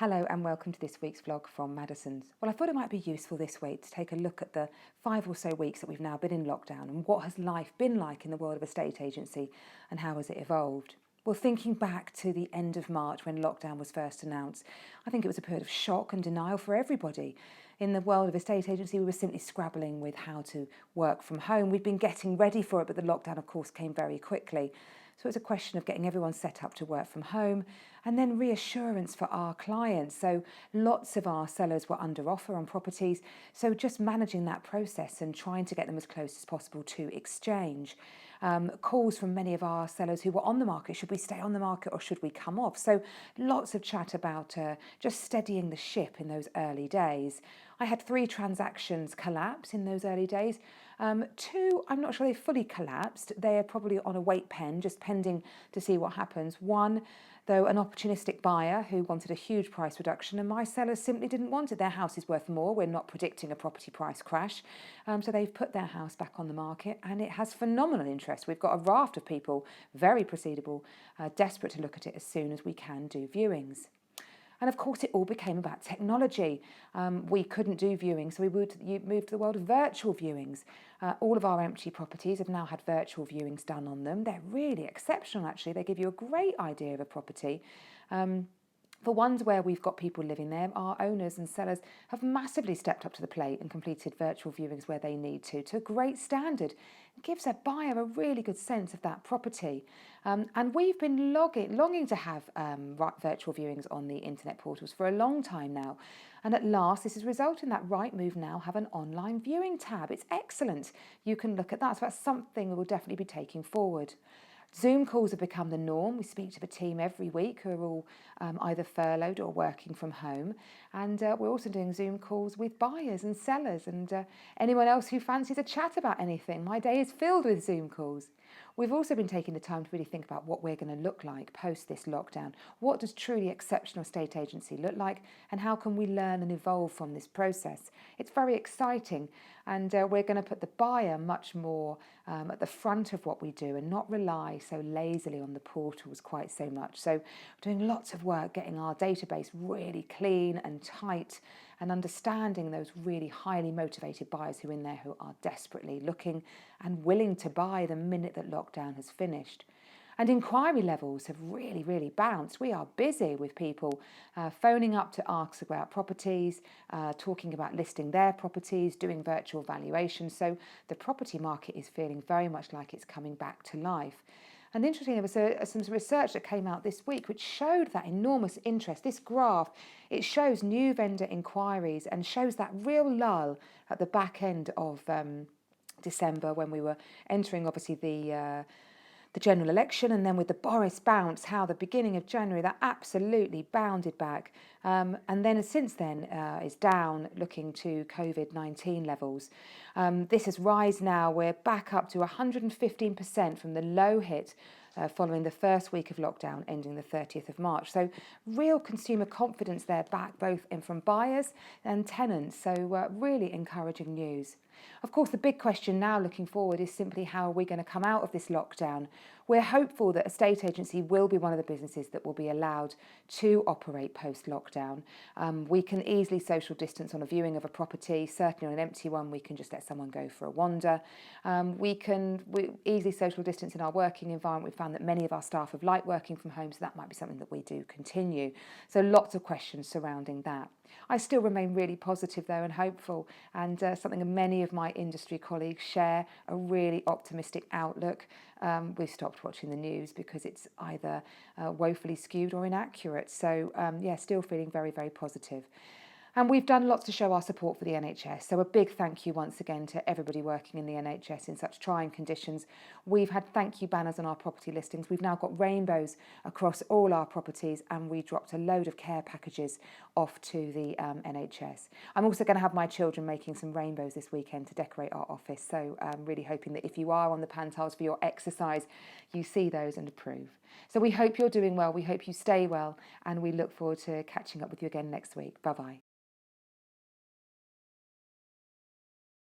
Hello and welcome to this week's vlog from Maddisons. Well, I thought it might be useful this week to take a look at the 5 or so weeks that we've now been in lockdown and what has life been like in the world of estate agency and how has it evolved. Well, thinking back to the end of March when lockdown was first announced, I think it was a period of shock and denial for everybody. In the world of estate agency, we were simply scrabbling with how to work from home. We'd been getting ready for it, but the lockdown, of course, came very quickly. So it's a question of getting everyone set up to work from home and then reassurance for our clients. So lots of our sellers were under offer on properties. So just managing that process and trying to get them as close as possible to exchange. Calls from many of our sellers who were on the market. Should we stay on the market or should we come off? So lots of chat about just steadying the ship in those early days. I had 3 transactions collapse in those early days. 2, I'm not sure they fully collapsed. They are probably on a wait pen, just pending to see what happens. One, though, an opportunistic buyer who wanted a huge price reduction, and my sellers simply didn't want it. Their house is worth more. We're not predicting a property price crash. So they've put their house back on the market and it has phenomenal interest. We've got a raft of people, very proceedable, desperate to look at it as soon as we can do viewings. And of course, it all became about technology. We couldn't do viewings, so we moved to the world of virtual viewings. All of our empty properties have now had virtual viewings done on them. They're really exceptional, actually. They give you a great idea of a property. For ones where we've got people living there, our owners and sellers have massively stepped up to the plate and completed virtual viewings where they need to a great standard. It gives a buyer a really good sense of that property. And we've been longing to have virtual viewings on the internet portals for a long time now. And at last, this has resulted in that Rightmove now have an online viewing tab. It's excellent. You can look at that. So that's something we will definitely be taking forward. Zoom calls have become the norm. We speak to the team every week who are all either furloughed or working from home. And we're also doing Zoom calls with buyers and sellers and anyone else who fancies a chat about anything. My day is filled with Zoom calls. We've also been taking the time to really think about what we're going to look like post this lockdown. What does truly exceptional estate agency look like and how can we learn and evolve from this process? It's very exciting and we're going to put the buyer much more at the front of what we do and not rely so lazily on the portals quite so much. So we're doing lots of work getting our database really clean and tight and understanding those really highly motivated buyers who are in there who are desperately looking and willing to buy the minute that lockdown has finished. And inquiry levels have really bounced. We are busy with people phoning up to ask about properties, talking about listing their properties, doing virtual valuations. So the property market is feeling very much like it's coming back to life. And interestingly, there was some research that came out this week which showed that enormous interest. This graph, it shows new vendor inquiries and shows that real lull at the back end of December when we were entering, obviously, the general election, and then with the Boris bounce, how the beginning of January, that absolutely bounded back. And then since then is down, looking to COVID-19 levels. This has rise now, we're back up to 115% from the low hit following the first week of lockdown ending the 30th of March. So real consumer confidence there back both in from buyers and tenants. So really encouraging news. Of course, the big question now looking forward is simply how are we going to come out of this lockdown? We're hopeful that estate agency will be one of the businesses that will be allowed to operate post-lockdown. We can easily social distance on a viewing of a property, certainly on an empty one we can just let someone go for a wander. We easily social distance in our working environment. We found that many of our staff have liked working from home, so that might be something that we do continue. So lots of questions surrounding that. I still remain really positive though and hopeful, and something many of my industry colleagues share, a really optimistic outlook. We've stopped watching the news because it's either woefully skewed or inaccurate. So yeah, still feeling very positive. And we've done lots to show our support for the NHS. So a big thank you once again to everybody working in the NHS in such trying conditions. We've had thank you banners on our property listings. We've now got rainbows across all our properties, and we dropped a load of care packages off to the NHS. I'm also going to have my children making some rainbows this weekend to decorate our office. So I'm really hoping that if you are on the pantiles for your exercise, you see those and approve. So we hope you're doing well. We hope you stay well, and we look forward to catching up with you again next week. Bye-bye.